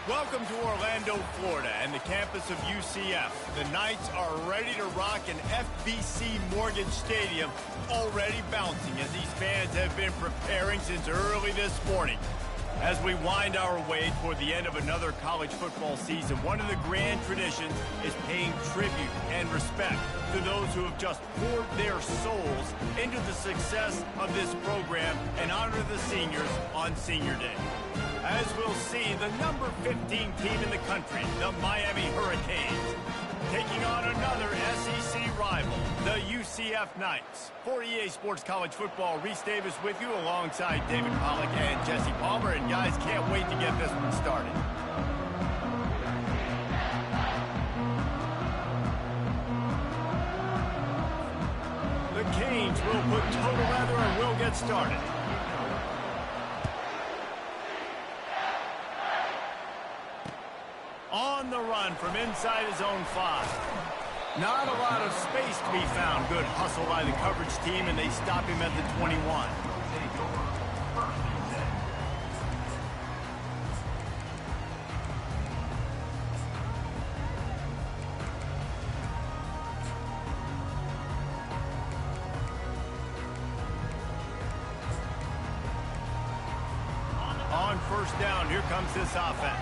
Welcome to Orlando, Florida, and the campus of UCF. The Knights are ready to rock an FBC Mortgage Stadium, already bouncing as these fans have been preparing since early this morning. As we wind our way toward the end of another college football season, one of the grand traditions is paying tribute and respect to those who have just poured their souls into the success of this program and honor the seniors on Senior Day. As we'll see, the number 15 team in the country, the Miami Hurricanes, taking on another SEC rival, the UCF Knights. For EA Sports College Football, Reese Davis with you alongside David Pollack and Jesse Palmer. And guys, can't wait to get this one started. The Canes will put total leather and we'll get started. On the run from inside his own 5. Not a lot of space to be found. Good hustle by the coverage team, and they stop him at the 21. On first down, here comes this offense.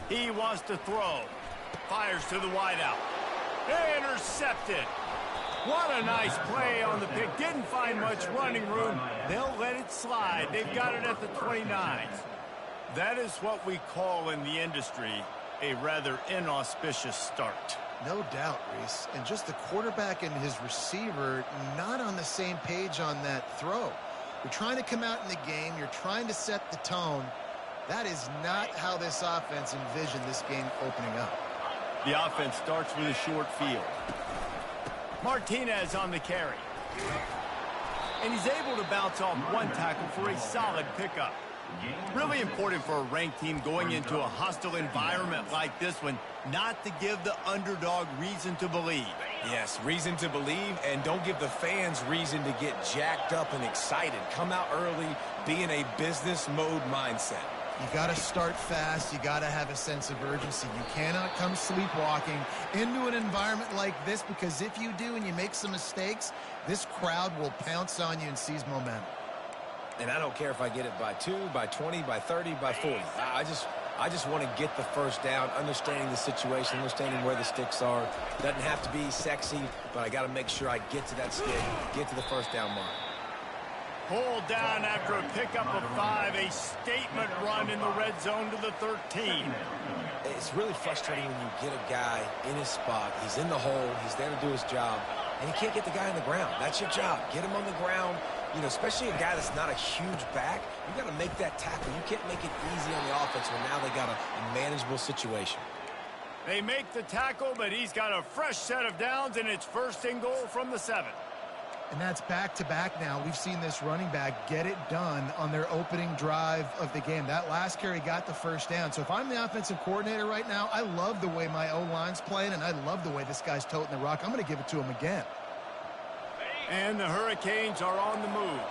He wants to throw. Fires to the wideout. Intercepted. What a nice play on the pick. Didn't find much running room. They'll let it slide. They've got it at the 29. That is what we call in the industry a rather inauspicious start. No doubt, Reese. And just the quarterback and his receiver not on the same page on that throw. You're trying to come out in the game. You're trying to set the tone. That is not how this offense envisioned this game opening up. The offense starts with a short field. Martinez on the carry. And he's able to bounce off one tackle for a solid pickup. Really important for a ranked team going into a hostile environment like this one, not to give the underdog reason to believe. Yes, reason to believe, and don't give the fans reason to get jacked up and excited. Come out early, be in a business mode mindset. You got to start fast. You got to have a sense of urgency. You cannot come sleepwalking into an environment like this, because if you do and you make some mistakes, this crowd will pounce on you and seize momentum. And I don't care if I get it by 2, by 20, by 30, by 40. I just want to get the first down, understanding the situation, understanding where the sticks are. Doesn't have to be sexy, but I got to make sure I get to that stick, get to the first down mark. Pulled down after a pickup of 5, a statement run in the red zone to the 13. It's really frustrating when you get a guy in his spot. He's in the hole. He's there to do his job, and you can't get the guy on the ground. That's your job. Get him on the ground. You know, especially a guy that's not a huge back, you got to make that tackle. You can't make it easy on the offense when now they got a manageable situation. They make the tackle, but he's got a fresh set of downs, and it's first and goal from the 7. And that's back-to-back now. We've seen this running back get it done on their opening drive of the game. That last carry got the first down. So if I'm the offensive coordinator right now, I love the way my O-line's playing, and I love the way this guy's toting the rock. I'm going to give it to him again. And the Hurricanes are on the move.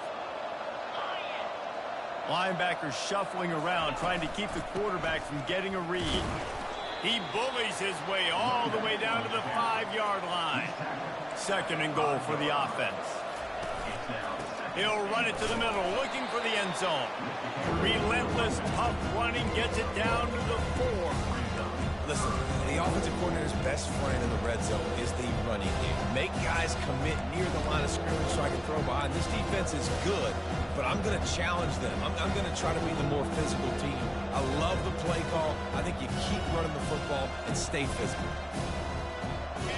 Linebackers shuffling around, trying to keep the quarterback from getting a read. He bullies his way all the way down to the 5-yard line. Second and goal for the offense. He'll run it to the middle, looking for the end zone. Relentless, tough running, gets it down to the 4. Listen, the offensive coordinator's best friend in the red zone is the running game. Make guys commit near the line of scrimmage so I can throw behind. This defense is good, but I'm going to challenge them. I'm going to try to be the more physical team. I love the play call. I think you keep running the football and stay physical.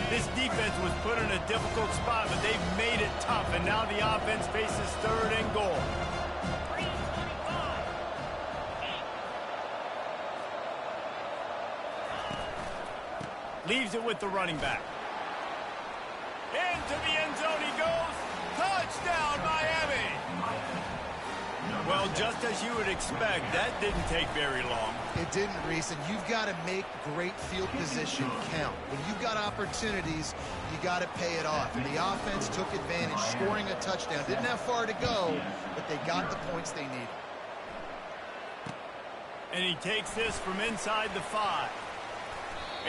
This defense was put in a difficult spot, but they've made it tough, and now the offense faces third and goal. Leaves it with the running back. Into the end zone he goes. Touchdown, Miami! Well, just as you would expect, that didn't take very long. It didn't, Reese, and you've got to make great field position count. When you've got opportunities, you got to pay it off. And the offense took advantage, scoring a touchdown. Didn't have far to go, but they got the points they needed. And he takes this from inside the 5.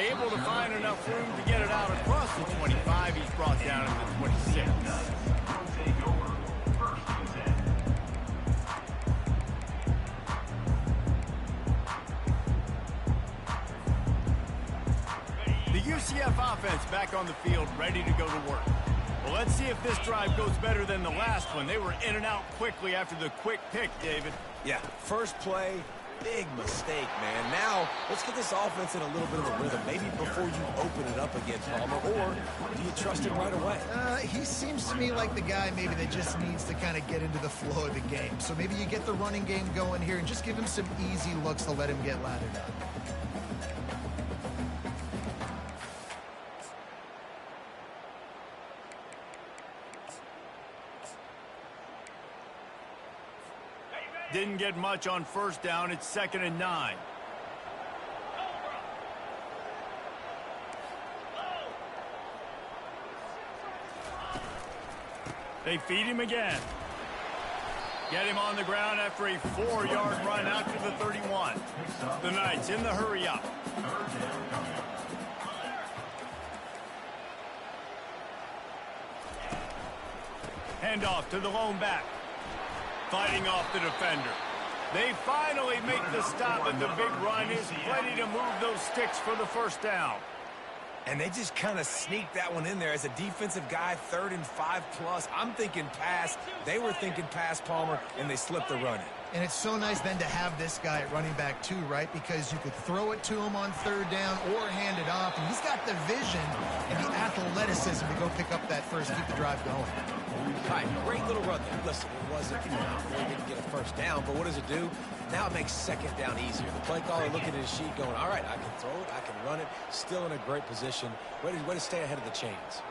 Able to find enough room to get it out across the 25. He's brought down at the 26. The UCF offense back on the field, ready to go to work. Well, let's see if this drive goes better than the last one. They were in and out quickly after the quick pick, David. Yeah, first play, big mistake, man. Now, let's get this offense in a little bit of a rhythm. Maybe before you open it up against Palmer, or do you trust him right away? He seems to me like the guy maybe that just needs to kind of get into the flow of the game. So maybe you get the running game going here and just give him some easy looks to let him get lathered up. Didn't get much on first down. It's 2nd and 9. They feed him again. Get him on the ground after a 4-yard run out to the 31. The Knights in the hurry up. Handoff to the lone back. Fighting off the defender. They finally make the stop, and the big run is plenty to move those sticks for the first down. And they just kind of sneaked that one in there as a defensive guy, 3rd and 5+. I'm thinking pass. They were thinking pass, Palmer, and they slipped the run in. And it's so nice then to have this guy at running back too, right? Because you could throw it to him on 3rd down or hand it off. And he's got the vision and the athleticism to go pick up that first, keep the drive going. Right, great little run there. Listen, it wasn't, they didn't get a first down, but what does it do? Now it makes 2nd down easier. The play caller looking at his sheet going, all right, I can throw it, I can run it, still in a great position. Way to stay ahead of the chains.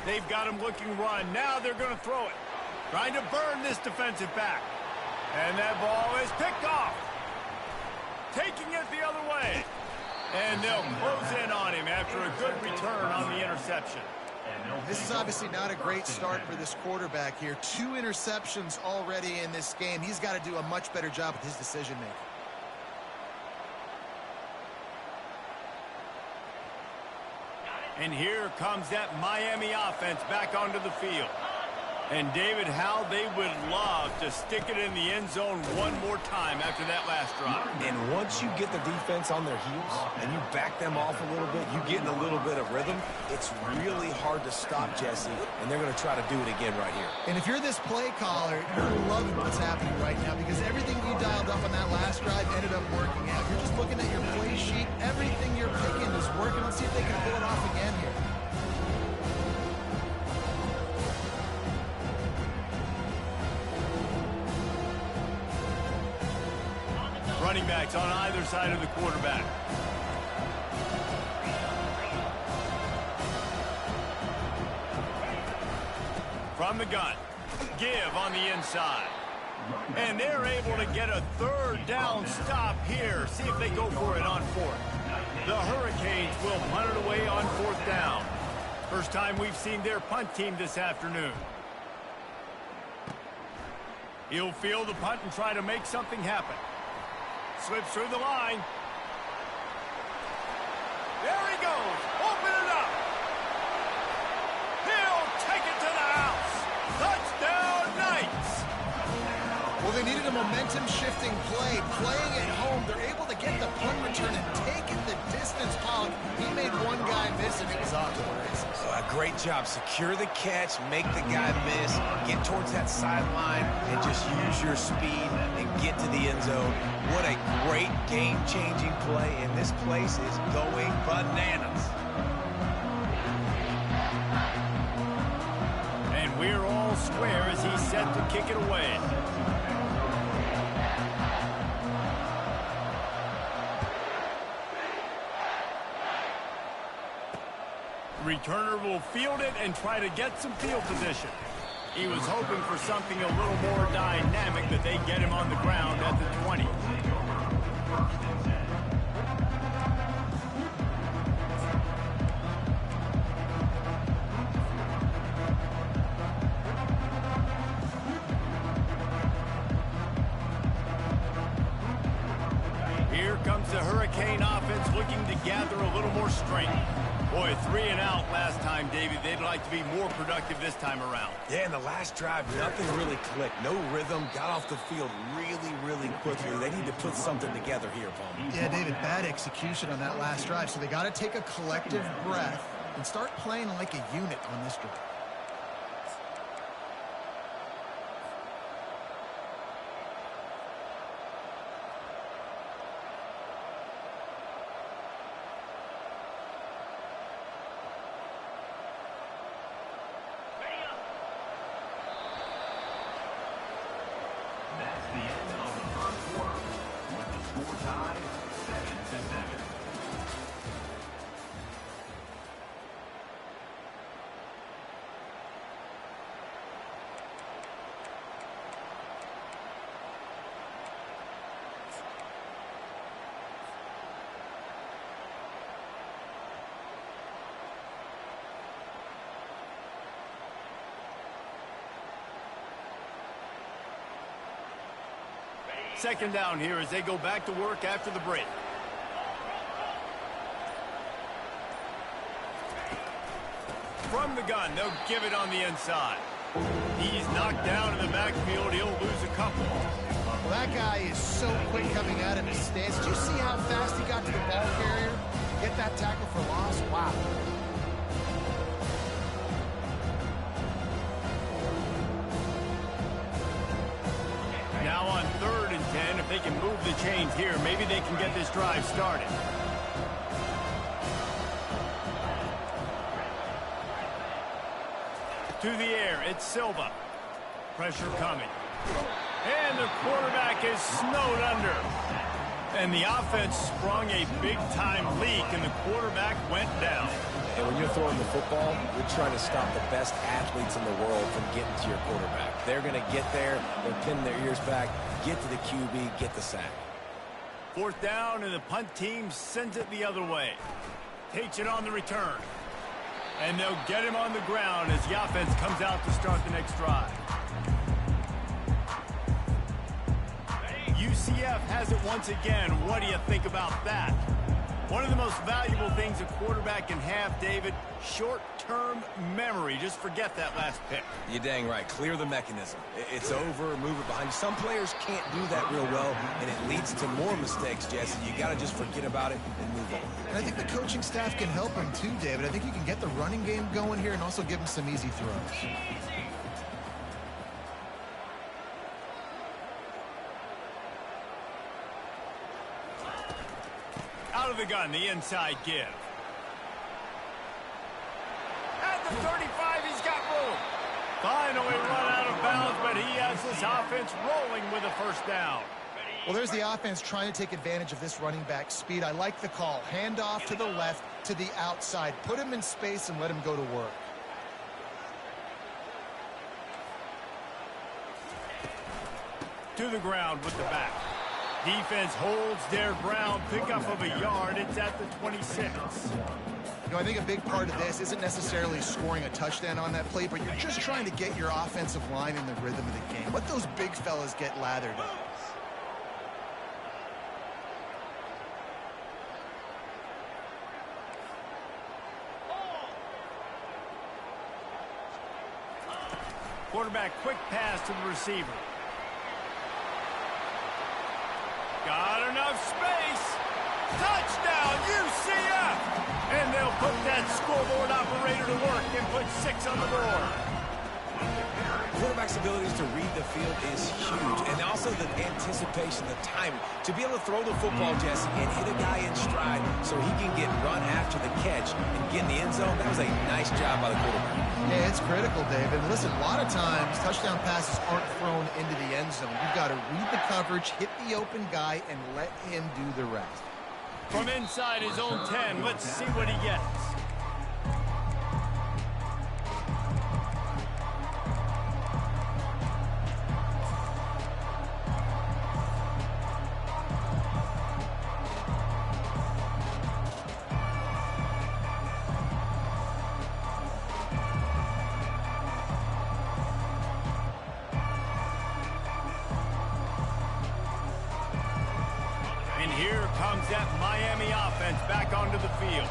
They've got him looking run. Now they're going to throw it. Trying to burn this defensive back. And that ball is picked off. Taking it the other way. And they'll close in on him after a good return on the interception. This is obviously not a great start for this quarterback here. 2 interceptions already in this game. He's got to do a much better job with his decision-making. And here comes that Miami offense back onto the field. And, David, how they would love to stick it in the end zone one more time after that last drive. And once you get the defense on their heels and you back them off a little bit, you get in a little bit of rhythm, it's really hard to stop, Jesse, and they're going to try to do it again right here. And if you're this play caller, you're loving what's happening right now because everything you dialed up on that last drive ended up working out. You're just looking at your play sheet. Everything you're picking is working. Let's see if they can pull it off again here. Running backs on either side of the quarterback. From the gun. Give on the inside. And they're able to get a 3rd down stop here. See if they go for it on 4th. The Hurricanes will punt it away on 4th down. First time we've seen their punt team this afternoon. He'll field the punt and try to make something happen. Slips through the line. There he goes. Open it up. He'll take it to the house. Touchdown, Knights. Well, they needed a momentum-shifting play. Playing at home, they're able to get the punt return and take it the distance. Pollock, he made one guy miss, and it was off to the races. Great job. Secure the catch, make the guy miss, get towards that sideline, and just use your speed and get to the end zone. What a great game-changing play, and this place is going bananas. And we're all square as he's set to kick it away. Returner will field it and try to get some field position. He was hoping for something a little more dynamic, but they get him on the ground at the 20. Here comes the Hurricane offense looking to gather a little more strength. Boy, 3 and out last time, David. They'd like to be more productive this time around. Yeah, in the last drive, nothing really clicked. No rhythm. Got off the field really quickly. They need to put something together here, Paul. Yeah, David, bad execution on that last drive. So they got to take a collective breath and start playing like a unit on this drive. Second down here as they go back to work after the break. From the gun, they'll give it on the inside. He's knocked down in the backfield. He'll lose a couple. Well, that guy is so quick coming out of his stance. Did you see how fast he got to the ball carrier? Get that tackle for loss? Wow. Now on 3rd and 10, if they can move the chains here, maybe they can get this drive started. To the air, it's Silva. Pressure coming. And the quarterback is snowed under. And the offense sprung a big-time leak, and the quarterback went down. And when you're throwing the football, you're trying to stop the best athletes in the world from getting to your quarterback. They're going to get there, they're pinning their ears back, get to the QB, get the sack. 4th down, and the punt team sends it the other way. Takes it on the return. And they'll get him on the ground as the offense comes out to start the next drive. UCF has it once again. What do you think about that? One of the most valuable things a quarterback can have, David, short-term memory. Just forget that last pick. You're dang right. Clear the mechanism. It's over, move it behind you. Some players can't do that real well, and it leads to more mistakes, Jesse. You got to just forget about it and move on. And I think the coaching staff can help him too, David. I think you can get the running game going here and also give him some easy throws. Out of the gun, the inside give. At the 35, he's got room. Finally run out of bounds, but he has this offense rolling with a first down. Well, there's the offense trying to take advantage of this running back speed. I like the call. Hand off to the left, to the outside. Put him in space and let him go to work. To the ground with the back. Defense holds their ground, pickup of a yard. It's at the 26. You know, I think a big part of this isn't necessarily scoring a touchdown on that play, but you're just trying to get your offensive line in the rhythm of the game. Let those big fellas get lathered up. Quarterback, quick pass to the receiver. Got enough space. Touchdown, UCF! And they'll put that scoreboard operator to work and put 6 on the board. Quarterback's abilities to read the field is huge, and also the anticipation, the timing. To be able to throw the football, Jesse, and hit a guy in stride so he can get run after the catch and get in the end zone, that was a nice job by the quarterback. Yeah, it's critical, David. Listen, a lot of times, touchdown passes aren't thrown into the end zone. You've got to read the coverage, hit the open guy, and let him do the rest. From inside his own 10, let's see what he gets. And here comes that Miami offense back onto the field.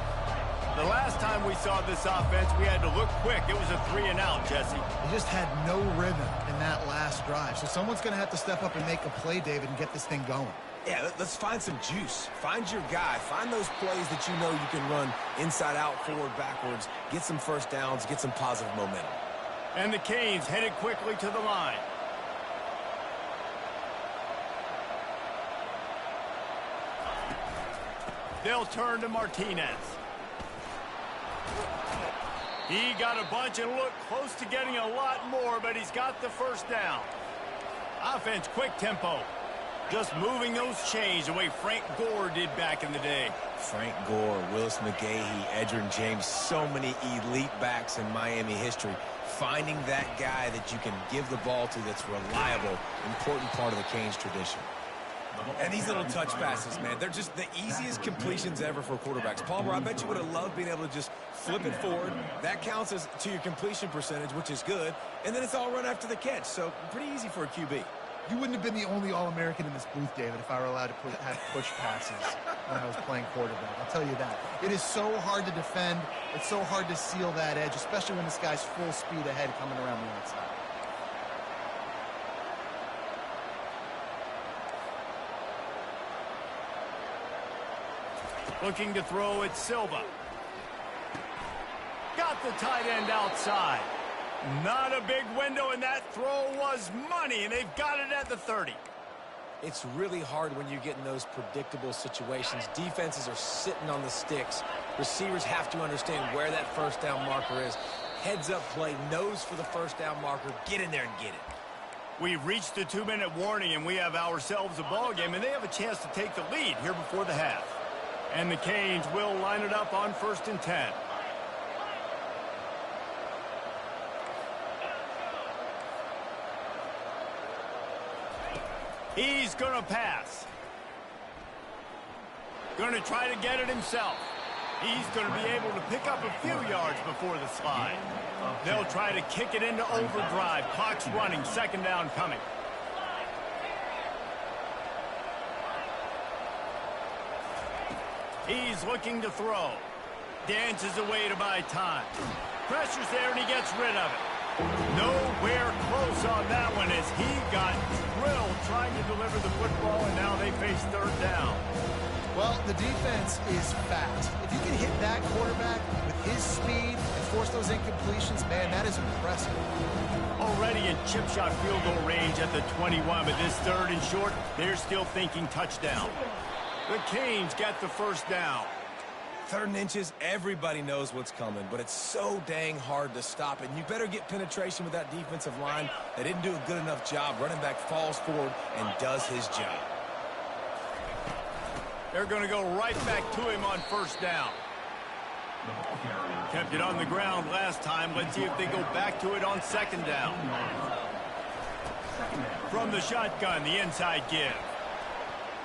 The last time we saw this offense, we had to look quick. It was a 3-and-out, Jesse. They just had no rhythm in that last drive. So someone's going to have to step up and make a play, David, and get this thing going. Yeah, let's find some juice. Find your guy. Find those plays that you know you can run inside out, forward, backwards. Get some first downs. Get some positive momentum. And the Canes headed quickly to the line. They'll turn to Martinez. He got a bunch and looked close to getting a lot more, but he's got the first down. Offense, quick tempo. Just moving those chains the way Frank Gore did back in the day. Frank Gore, Willis McGahee, Edgerrin James, so many elite backs in Miami history. Finding that guy that you can give the ball to that's reliable, important part of the Canes tradition. And these little touch passes, man, they're just the easiest completions ever for quarterbacks. Palmer, I bet you would have loved being able to just flip it forward. That counts as to your completion percentage, which is good. And then it's all run after the catch, so pretty easy for a QB. You wouldn't have been the only All-American in this booth, David, if I were allowed to have push passes when I was playing quarterback. I'll tell you that. It is so hard to defend. It's so hard to seal that edge, especially when this guy's full speed ahead coming around the outside. Looking to throw it, Silva. Got the tight end outside. Not a big window, and that throw was money, and they've got it at the 30. It's really hard when you get in those predictable situations. Defenses are sitting on the sticks. Receivers have to understand where that first down marker is. Heads up play, nose for the first down marker. Get in there and get it. We've reached the 2-minute warning, and we have ourselves a ball game, and they have a chance to take the lead here before the half. And the Canes will line it up on 1st and 10. He's going to pass. Going to try to get it himself. He's going to be able to pick up a few yards before the slide. They'll try to kick it into overdrive. Clock's running. 2nd down coming. He's looking to throw. Dances away to buy time. Pressure's there, and he gets rid of it. Nowhere close on that one as he got drilled trying to deliver the football, and now they face 3rd down. Well, the defense is fast. If you can hit that quarterback with his speed and force those incompletions, man, that is impressive. Already in chip shot field goal range at the 21, but this 3rd and short, they're still thinking touchdown. The Canes get the first down. 3rd and inches, everybody knows what's coming, but it's so dang hard to stop it. And you better get penetration with that defensive line. They didn't do a good enough job. Running back falls forward and does his job. They're going to go right back to him on 1st down. Kept it on the ground last time. Let's see if they go back to it on 2nd down. From the shotgun, the inside give.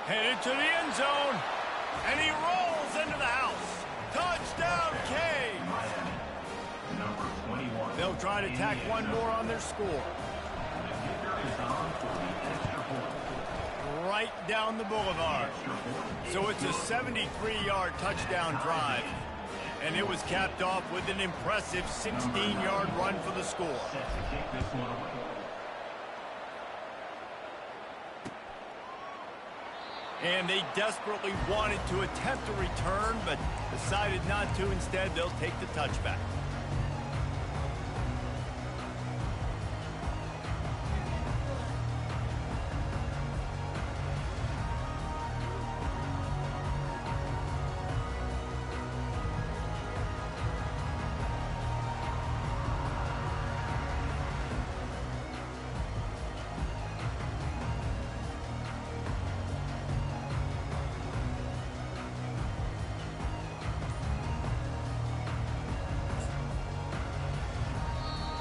Headed to the end zone. And he rolls into the house. Touchdown, Canes. They'll try to tack one more on their score. Right down the boulevard. So it's a 73-yard touchdown drive. And it was capped off with an impressive 16-yard run for the score. And they desperately wanted to attempt a return, but decided not to. Instead, they'll take the touchback.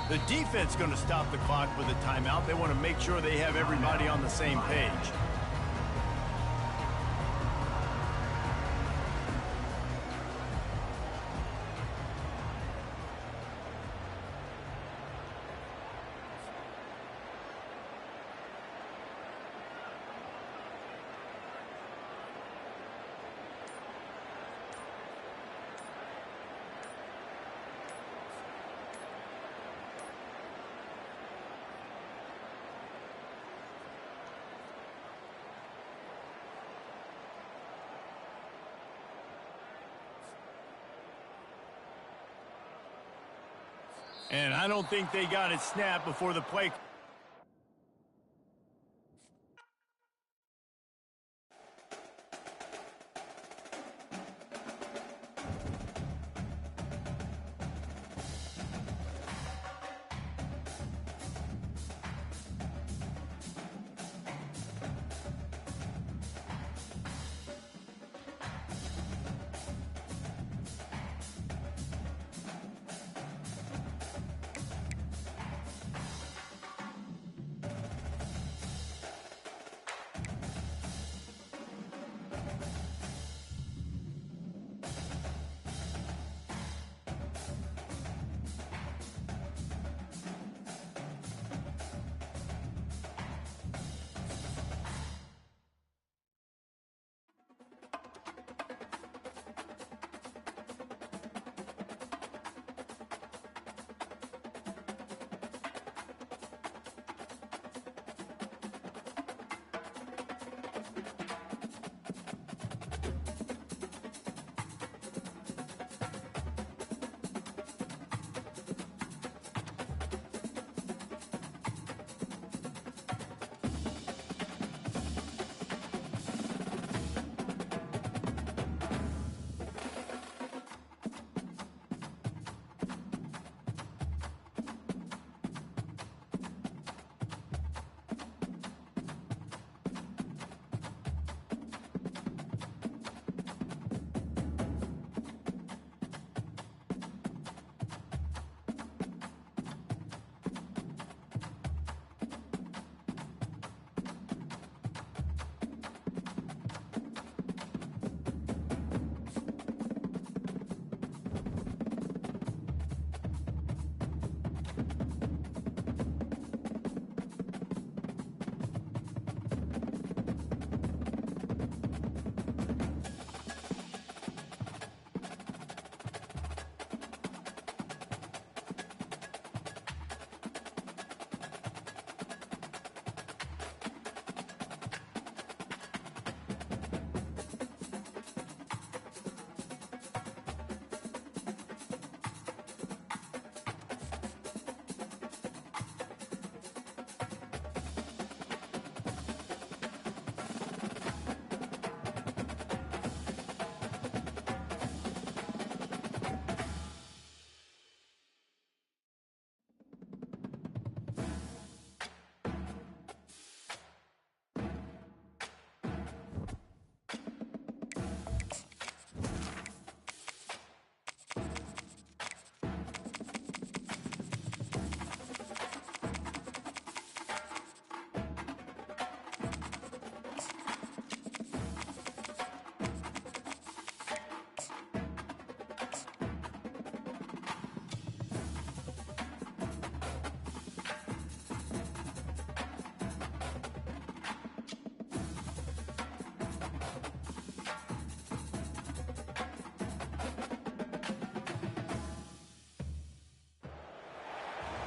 The defense going to stop the clock with a timeout. They want to make sure they have everybody on the same page. And I don't think they got it snapped before the play.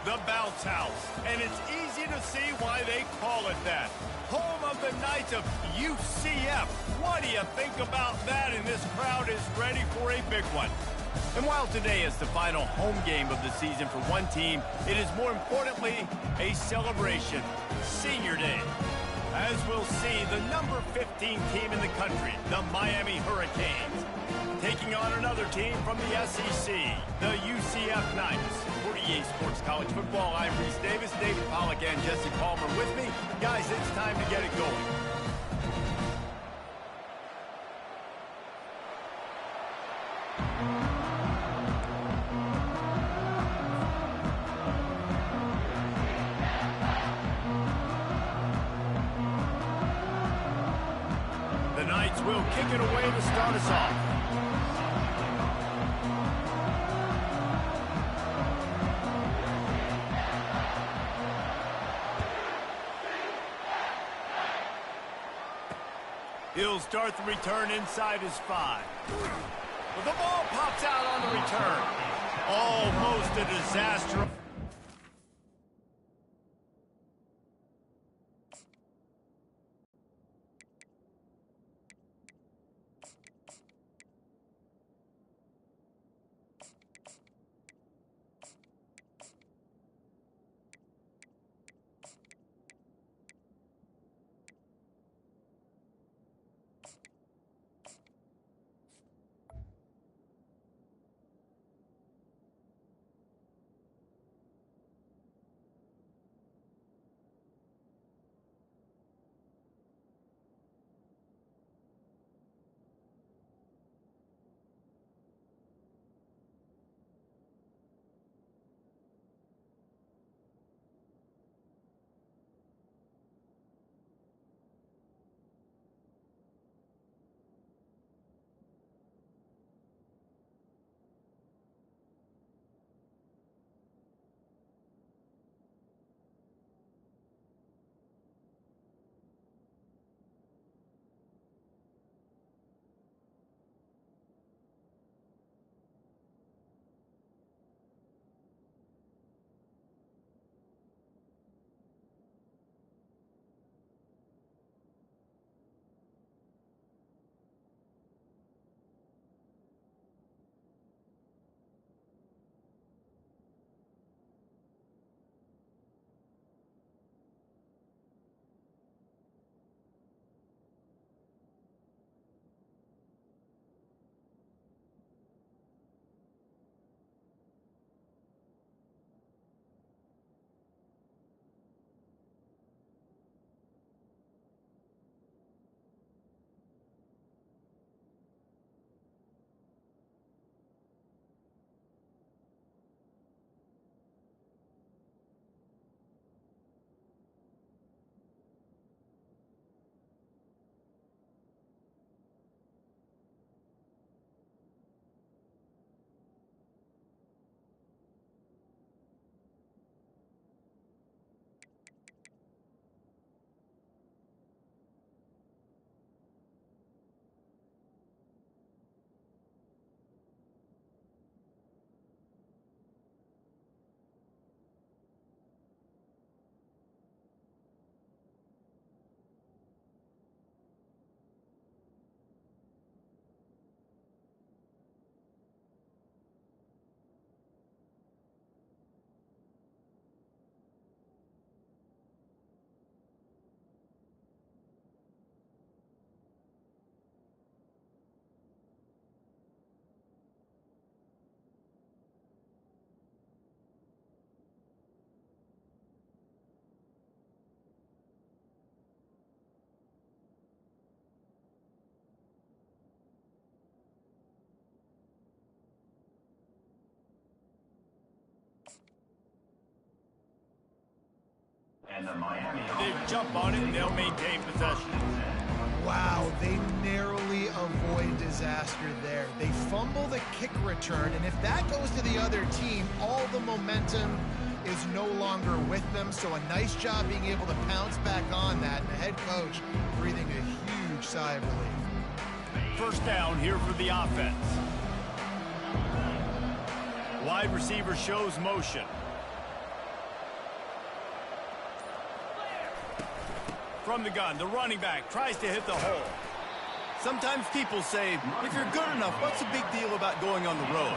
The Bounce House, and it's easy to see why they call it that. Home of the Knights of UCF. What do you think about that? And this crowd is ready for a big one. And while today is the final home game of the season for one team, it is more importantly a celebration, Senior Day. As we'll see, the number 15 team in the country, the Miami Hurricanes, taking on another team from the SEC, the UCF Knights. For EA Sports College Football, I'm Reese Davis, David Pollack, and Jesse Palmer with me. Guys, it's time to get it going. The Knights will kick it away to start us off. He'll start the return inside his 5. Well, the ball pops out on the return. Almost a disaster. They jump on it and they'll maintain possession. Wow, they narrowly avoid disaster there. They fumble the kick return, and if that goes to the other team, all the momentum is no longer with them. So a nice job being able to pounce back on that, and the head coach breathing a huge sigh of relief. First down here for the offense. Wide receiver shows motion. From the gun, the running back tries to hit the hole. Sometimes people say, if you're good enough, what's the big deal about going on the road?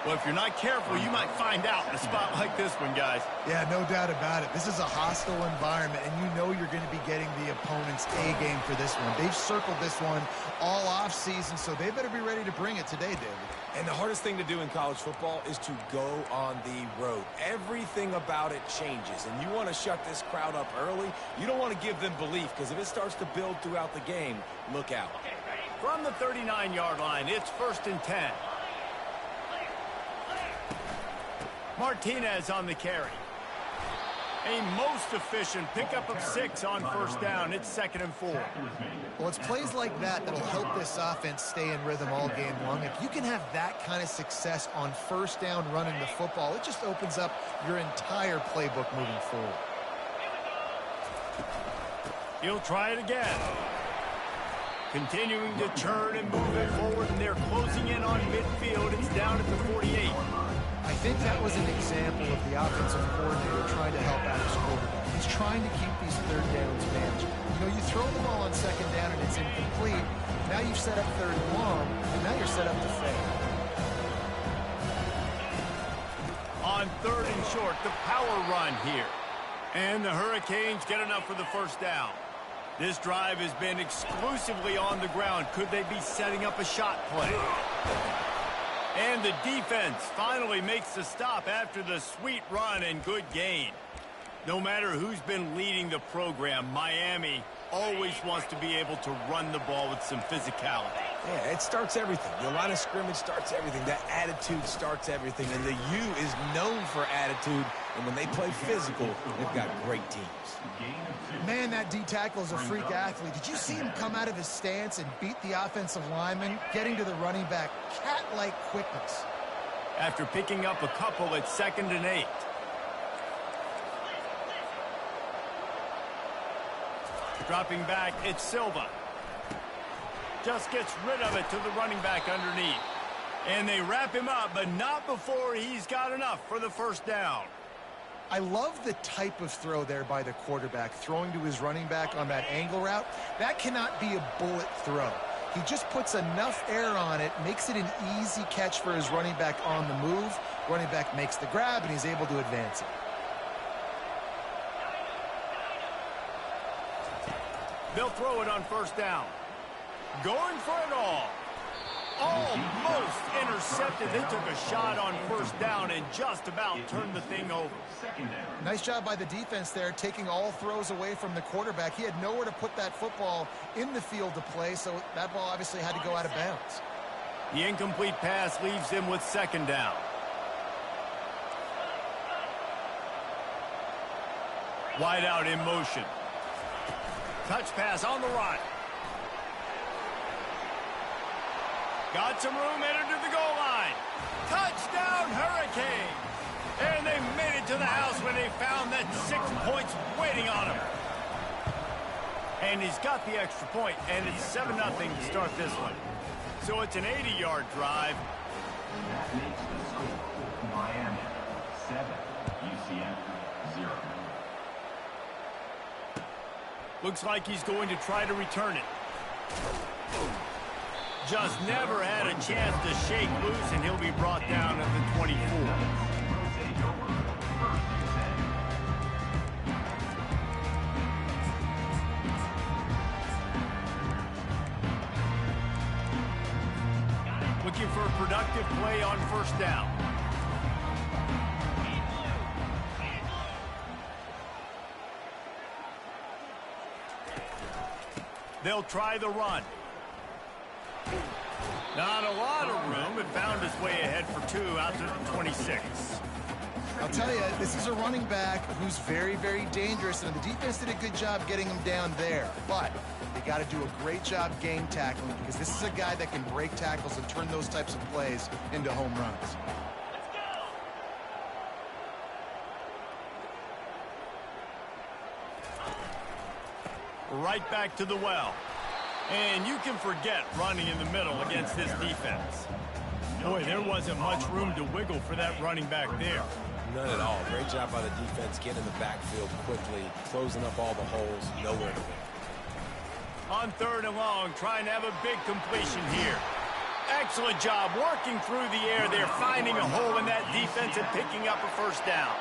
Well, if you're not careful, you might find out in a spot like this one, guys. Yeah, no doubt about it. This is a hostile environment, and you know you're going to be getting the opponent's A game for this one. They've circled this one all off season, so they better be ready to bring it today, David. And the hardest thing to do in college football is to go on the road. Everything about it changes, and you want to shut this crowd up early. You don't want to give them belief, because if it starts to build throughout the game, look out. From the 39-yard line, it's 1st and 10. Martinez on the carry. A most efficient pickup of 6 on 1st down. It's 2nd and 4. Well, it's plays like that that'll help this offense stay in rhythm all game long. If you can have that kind of success on 1st down running the football, it just opens up your entire playbook moving forward. He'll try it again. Continuing to turn and move it forward, and they're closing in on midfield. It's down at the 48. I think that was an example of the offensive coordinator trying to help out his quarterback. He's trying to keep these 3rd downs manageable. You know, you throw the ball on 2nd down and it's incomplete. Now you've set up 3rd and long, and now you're set up to fail. On 3rd and short, the power run here. And the Hurricanes get enough for the 1st down. This drive has been exclusively on the ground. Could they be setting up a shot play? And the defense finally makes the stop after the sweet run and good gain. No matter who's been leading the program, Miami always wants to be able to run the ball with some physicality. Yeah, it starts everything. The line of scrimmage starts everything. That attitude starts everything. And the U is known for attitude. And when they play physical, they've got great teams. Man, that D-tackle is a freak athlete. Did you see him come out of his stance and beat the offensive lineman, getting to the running back? Cat-like quickness. After picking up a couple at 2nd and 8. Dropping back, it's Silva. Just gets rid of it to the running back underneath. And they wrap him up, but not before he's got enough for the 1st down. I love the type of throw there by the quarterback, throwing to his running back on that angle route. That cannot be a bullet throw. He just puts enough air on it, makes it an easy catch for his running back on the move. Running back makes the grab, and he's able to advance it. They'll throw it on 1st down. Going for it all. Almost intercepted. They took a shot on 1st down and just about turned the thing over. Nice job by the defense there, taking all throws away from the quarterback. He had nowhere to put that football in the field to play, so that ball obviously had to go out of bounds. The incomplete pass leaves him with 2nd down. Wide out in motion. Touch pass on the run. Got some room, entered to the goal line. Touchdown, Hurricane! And they made it to the house when they found that 6 points waiting on him. And he's got the extra point, and it's 7-0 to start this one. So it's an 80-yard drive. That makes the score Miami 7, UCF 0. Looks like he's going to try to return it. Just never had a chance to shake loose, and he'll be brought down at the 24. Looking for a productive play on 1st down. They'll try the run. Not a lot of room. It found its way ahead for 2 out to the 26. I'll tell you, this is a running back who's very, very dangerous, and the defense did a good job getting him down there. But they got to do a great job game tackling, because this is a guy that can break tackles and turn those types of plays into home runs. Right back to the well. And you can forget running in the middle against this defense. Boy, there wasn't much room to wiggle for that running back there. None at all. Great job by the defense getting in the backfield quickly, closing up all the holes, nowhere to be. On 3rd and long, trying to have a big completion here. Excellent job working through the air there, finding a hole in that defense and picking up a first down.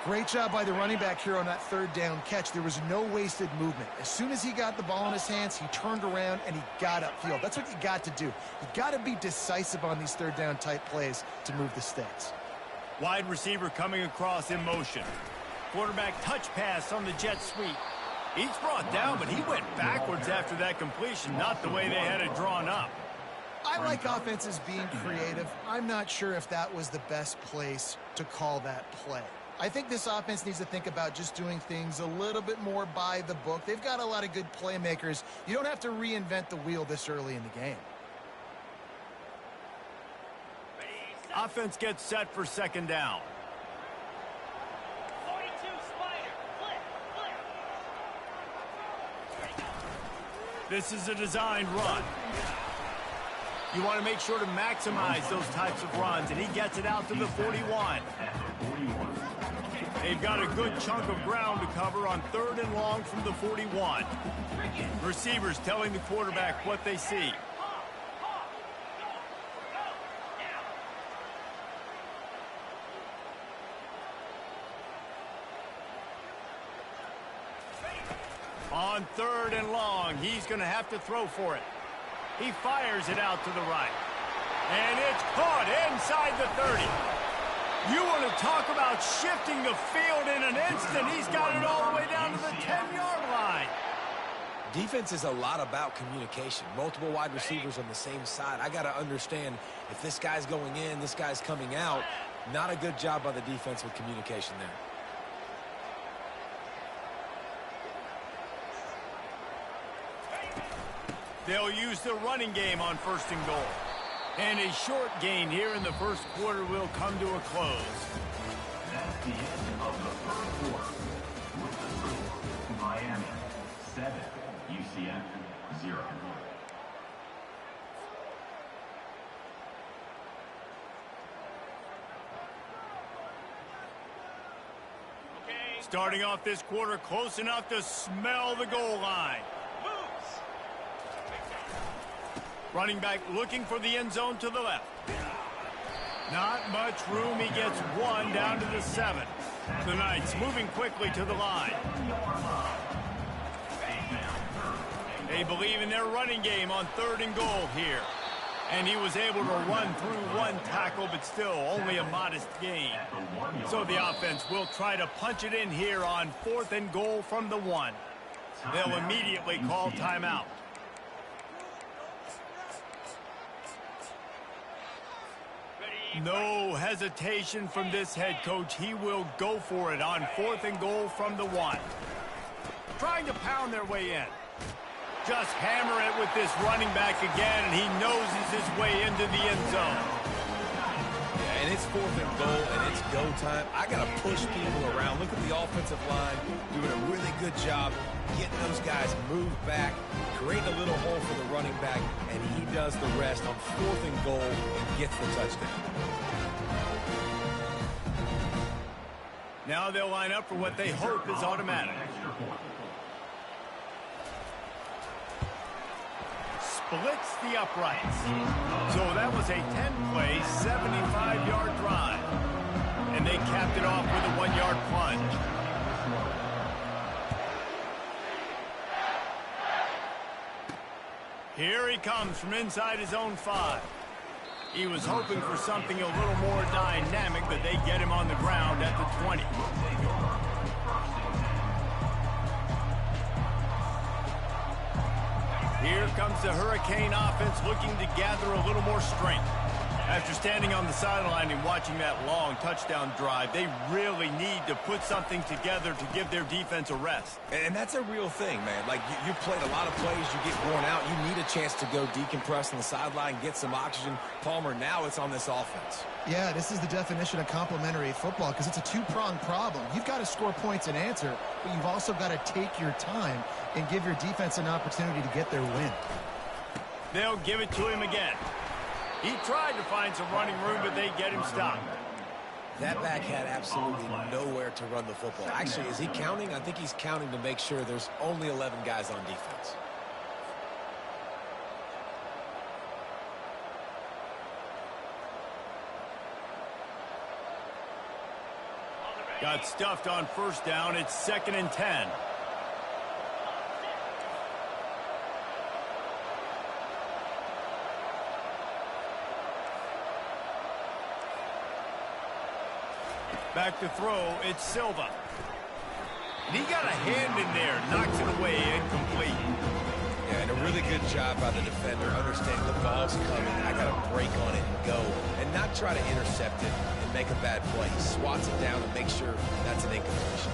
Great job by the running back here on that 3rd down catch. There was no wasted movement. As soon as he got the ball in his hands, he turned around and he got upfield. That's what you got to do. You got to be decisive on these 3rd down type plays to move the sticks. Wide receiver coming across in motion. Quarterback touch pass on the jet sweep. He's brought down, but he went backwards after that completion, not the way they had it drawn up. I like offenses being creative. I'm not sure if that was the best place to call that play. I think this offense needs to think about just doing things a little bit more by the book. They've got a lot of good playmakers. You don't have to reinvent the wheel this early in the game. Offense gets set for 2nd down. 42 Spider. Flip. This is a designed run. You want to make sure to maximize those types of runs, and he gets it out to the 41. They've got a good chunk of ground to cover on 3rd and long from the 41. Receivers telling the quarterback what they see. On 3rd and long, he's going to have to throw for it. He fires it out to the right. And it's caught inside the 30. You want to talk about shifting the field in an instant. He's got it all the way down to the 10-yard line. Defense is a lot about communication. Multiple wide receivers on the same side. I got to understand if this guy's going in, this guy's coming out. Not a good job by the defense with communication there. They'll use the running game on 1st and goal. And a short gain here in the 1st quarter will come to a close. That's the end of the 3rd quarter. With the score, Miami 7, UCF 0. Starting off this quarter close enough to smell the goal line. Running back looking for the end zone to the left. Not much room. He gets one down to the 7. The Knights moving quickly to the line. They believe in their running game on 3rd and goal here. And he was able to run through one tackle, but still only a modest gain. So the offense will try to punch it in here on 4th and goal from the 1. They'll immediately call timeout. No hesitation from this head coach. He will go for it on 4th and goal from the 1. Trying to pound their way in. Just hammer it with this running back again, and he noses his way into the end zone. Yeah, and it's 4th and goal, and it's go time. I got to push people around. Look at the offensive line doing a really good job getting those guys moved back, creating a little hole for the running back, and he does the rest on 4th and goal and gets the touchdown. Now they'll line up for what they hope is automatic. Splits the uprights. So that was a 10-play, 75-yard drive. And they capped it off with a 1-yard plunge. Here he comes from inside his own 5. He was hoping for something a little more dynamic, but they get him on the ground at the 20. Here comes the Hurricane offense looking to gather a little more strength. After standing on the sideline and watching that long touchdown drive, they really need to put something together to give their defense a rest. And that's a real thing, man. Like, you played a lot of plays, you get worn out, you need a chance to go decompress on the sideline, get some oxygen. Palmer, now it's on this offense. Yeah, this is the definition of complementary football because it's a two-pronged problem. You've got to score points and answer, but you've also got to take your time and give your defense an opportunity to get their win. They'll give it to him again. He tried to find some running room, but they get him stopped. That back had absolutely nowhere to run the football. Actually, is he counting? I think he's counting to make sure there's only 11 guys on defense. Got stuffed on first down. It's 2nd and 10. Back to throw, it's Silva. And he got a hand in there, knocks it away, incomplete. Yeah, and a really good job by the defender, understanding the ball's coming. I got to break on it and go, and not try to intercept it and make a bad play. He swats it down and makes sure that's an incompletion.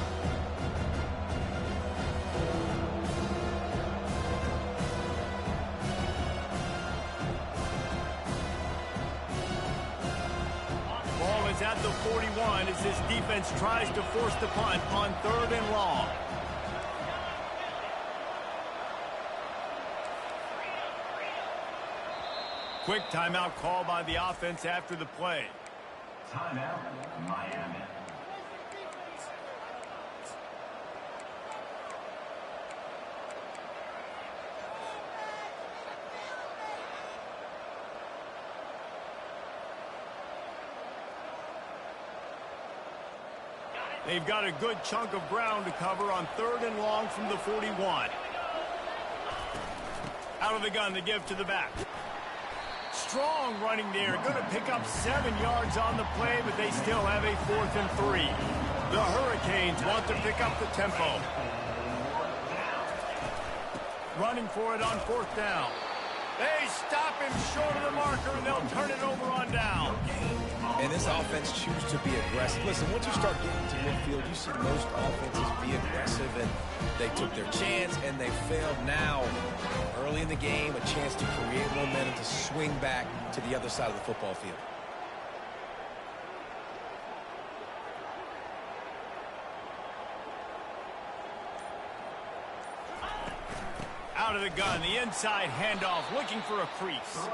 At the 41 as this defense tries to force the punt on 3rd and long. Quick timeout call by the offense after the play. Timeout, Miami. They've got a good chunk of ground to cover on 3rd and long from the 41. Out of the gun to give to the back. Strong running there. Going to pick up 7 yards on the play, but they still have a 4th and 3. The Hurricanes want to pick up the tempo. Running for it on 4th down. They stop him short of the marker, and they'll turn it over on down. And this offense chooses to be aggressive. Listen, once you start getting to midfield, you see most offenses be aggressive, and they took their chance, and they failed. Now, early in the game, a chance to create momentum to swing back to the other side of the football field. Out of the gun, the inside handoff, looking for a crease.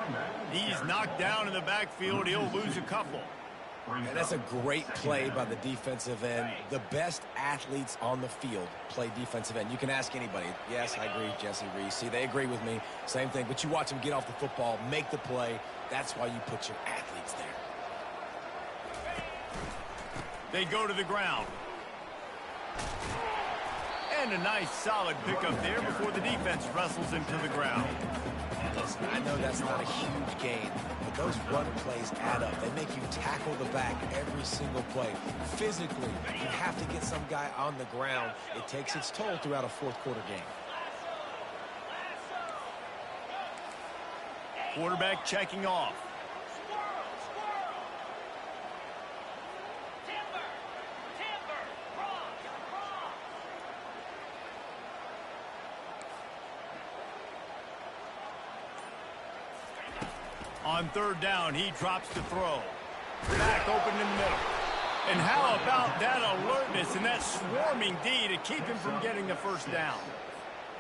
He's knocked down in the backfield. He'll lose a couple. And that's a great play by the defensive end. The best athletes on the field play defensive end. You can ask anybody. Yes, I agree, Jesse Reese. See, they agree with me. Same thing. But you watch them get off the football, make the play. That's why you put your athletes there. They go to the ground. And a nice solid pickup there before the defense wrestles him to the ground. Listen, I know that's not a huge gain, but those run plays add up. They make you tackle the back every single play. Physically, you have to get some guy on the ground. It takes its toll throughout a fourth-quarter game. Quarterback checking off. On 3rd down, he drops to throw. Back open in the middle. And how about that alertness and that swarming D to keep him from getting the first down?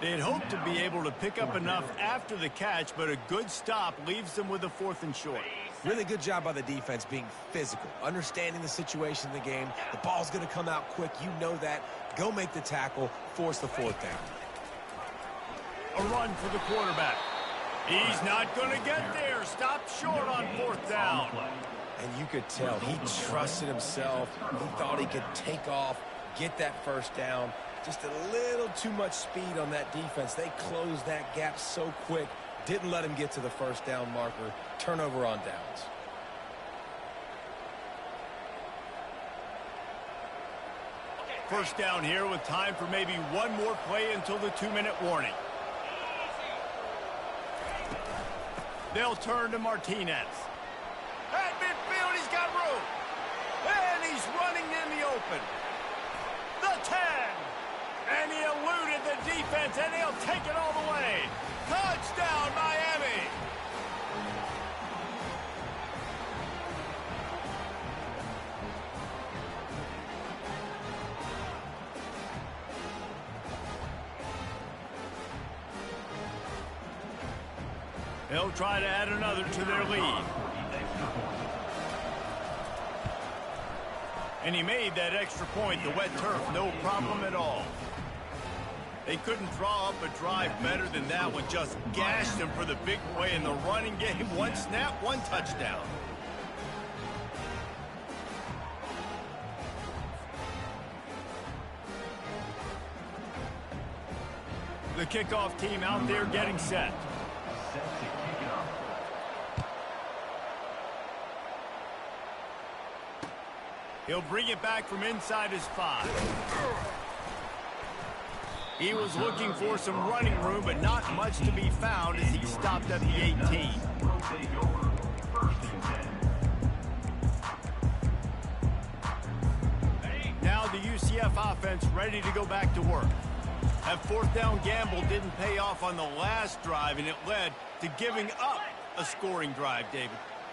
They'd hoped to be able to pick up enough after the catch, but a good stop leaves them with a 4th and short. Really good job by the defense being physical, understanding the situation in the game. The ball's going to come out quick. You know that. Go make the tackle, force the 4th down. A run for the quarterback. He's not going to get there. Stopped short on 4th down. And you could tell he trusted himself. He thought he could take off, get that first down. Just a little too much speed on that defense. They closed that gap so quick. Didn't let him get to the first down marker. Turnover on downs. First down here with time for maybe one more play until the 2-minute warning. They'll turn to Martinez. 11. The 10. And he eluded the defense, and he'll take it all the way. Touchdown, Miami. They'll try to add another to their lead. And he made that extra point, the wet turf, no problem at all. They couldn't draw up a drive better than that one. Just gashed them for the big play in the running game. One snap, one touchdown. The kickoff team out there getting set. He'll bring it back from inside his 5. He was looking for some running room, but not much to be found as he stopped at the 18. Now the UCF offense ready to go back to work. That fourth down gamble didn't pay off on the last drive, and it led to giving up a scoring drive, David.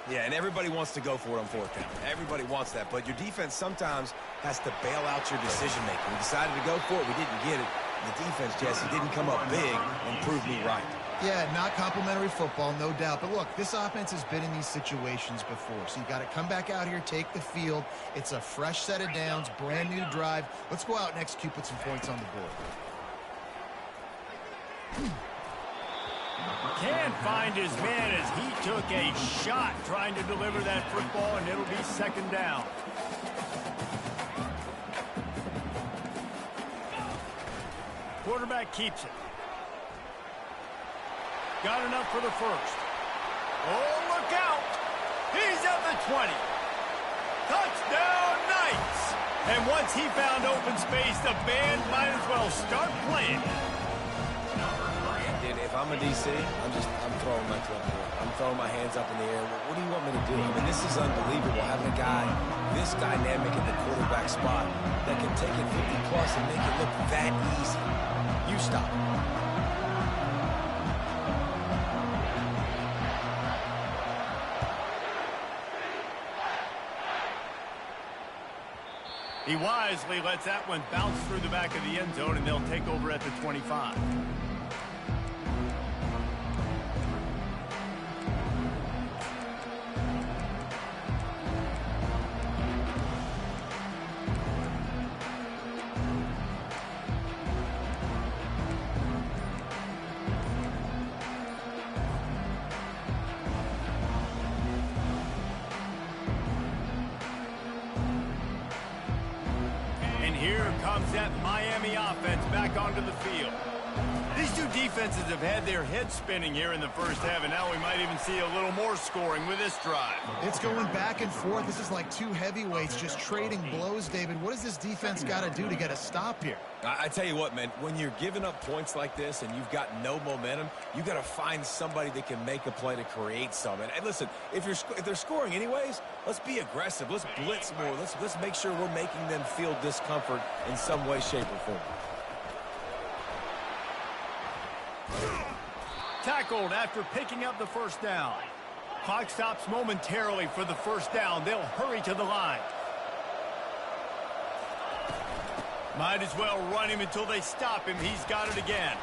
Yeah, and everybody wants to go for it on fourth down. Everybody wants that, but your defense sometimes has to bail out your decision-making. We decided to go for it. We didn't get it. The defense, Jesse, didn't come up big and prove me right. Yeah, not complimentary football, no doubt. But look, this offense has been in these situations before. So you got to come back out here, take the field. It's a fresh set of downs, brand new drive. Let's go out and execute, put some points on the board. Can't find his man as he took a shot trying to deliver that football, and it'll be second down. Quarterback keeps it. Got enough for the first. Oh, look out! He's at the 20. Touchdown, Knights! And once he found open space, the band might as well start playing. If I'm a DC, I'm throwing my club here. I'm throwing my hands up in the air. What do you want me to do? I mean, this is unbelievable, having a guy this dynamic at the quarterback spot that can take it 50-plus and make it look that easy. You stop. He wisely lets that one bounce through the back of the end zone, and they'll take over at the 25. Here comes that Miami offense back onto the field. These two defenses have had their heads spinning here in the first half, and now we might even see a little more scoring with this drive. It's going back and forth. This is like two heavyweights just trading blows, David. What does this defense got to do to get a stop here? I tell you what, man, when you're giving up points like this and you've got no momentum, you got to find somebody that can make a play to create something. And listen, if they're scoring anyways, let's be aggressive. Let's blitz more. Let's make sure we're making them feel discomfort in some way, shape, or form. Tackled after picking up the first down. Clock stops momentarily for the first down. They'll hurry to the line. Might as well run him until they stop him. He's got it again.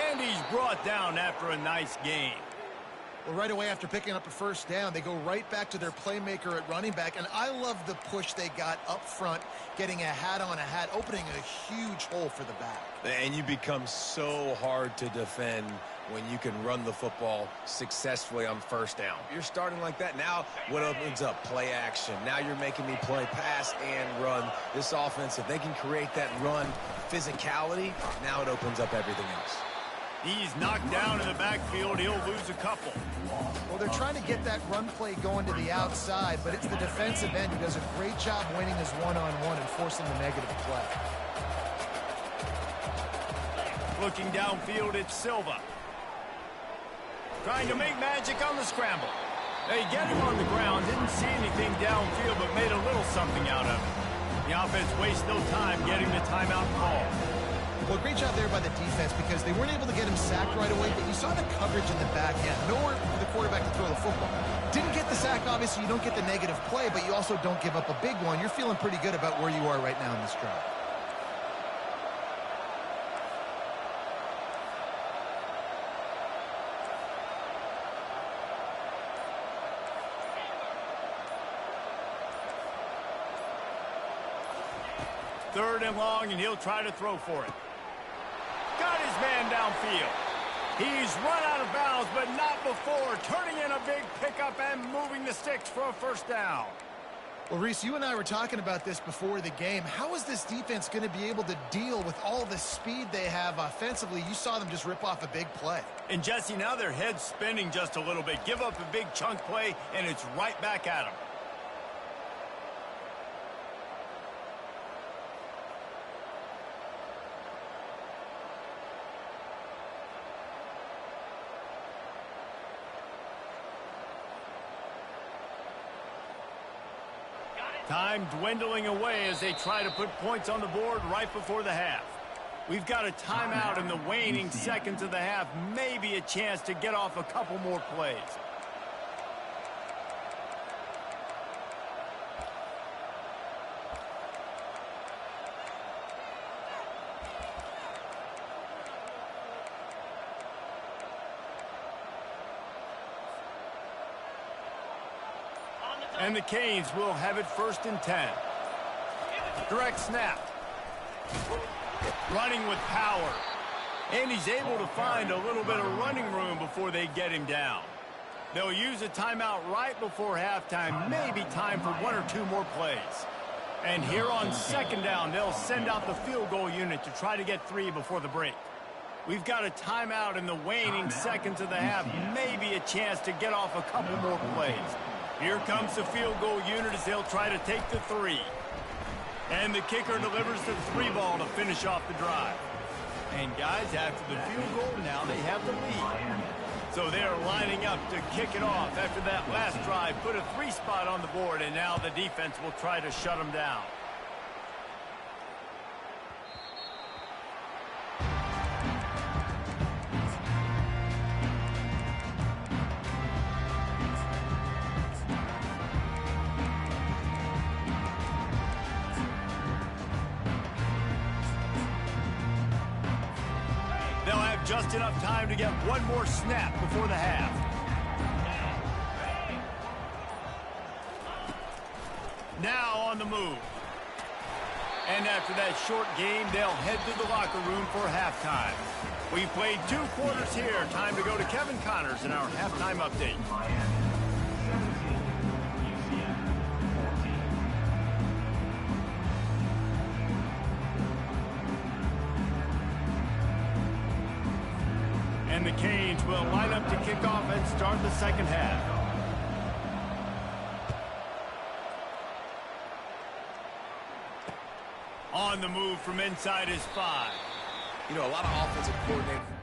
And he's brought down after a nice gain. Well, right away after picking up a first down, they go right back to their playmaker at running back. And I love the push they got up front, getting a hat on a hat, opening a huge hole for the back. And you become so hard to defend when you can run the football successfully on first down. You're starting like that. Now what opens up? Play action. Now you're making me play pass and run. This offense, if they can create that run physicality, now it opens up everything else. He's knocked down in the backfield. He'll lose a couple. Well, they're trying to get that run play going to the outside, but it's the defensive end who does a great job winning his one-on-one and forcing the negative play. Looking downfield, it's Silva. Trying to make magic on the scramble. They get him on the ground. Didn't see anything downfield, but made a little something out of it. The offense wastes no time getting the timeout call. Well, great job there by the defense because they weren't able to get him sacked right away, but you saw the coverage in the back end. Nowhere for the quarterback to throw the football. Didn't get the sack, obviously. You don't get the negative play, but you also don't give up a big one. You're feeling pretty good about where you are right now in this drive. Third and long, and he'll try to throw for it. Got his man downfield. He's run out of bounds, but not before turning in a big pickup and moving the sticks for a first down. Well, Reese, you and I were talking about this before the game. How is this defense going to be able to deal with all the speed they have offensively? You saw them just rip off a big play. And, Jesse, now their head's spinning just a little bit. Give up a big chunk play, and it's right back at them. Time dwindling away as they try to put points on the board right before the half. We've got a timeout in the waning seconds of the half. Maybe a chance to get off a couple more plays. And the Canes will have it 1st and 10. Direct snap. Running with power. And he's able to find a little bit of running room before they get him down. They'll use a timeout right before halftime. Maybe time for 1 or 2 more plays. And here on 2nd down, they'll send out the field goal unit to try to get 3 before the break. We've got a timeout in the waning seconds of the half. Maybe a chance to get off a couple more plays. Here comes the field goal unit as they'll try to take the 3. And the kicker delivers the 3 ball to finish off the drive. And guys, after the field goal, now they have the lead. So they're lining up to kick it off after that last drive. Put a 3 spot on the board, and now the defense will try to shut them down. Just enough time to get 1 more snap before the half. Now on the move. And after that short game, they'll head to the locker room for halftime. We've played 2 quarters here. Time to go to Kevin Connors in our halftime update. And the Canes will line up to kick off and start the 2nd half. On the move from inside his 5. You know, a lot of offensive coordinators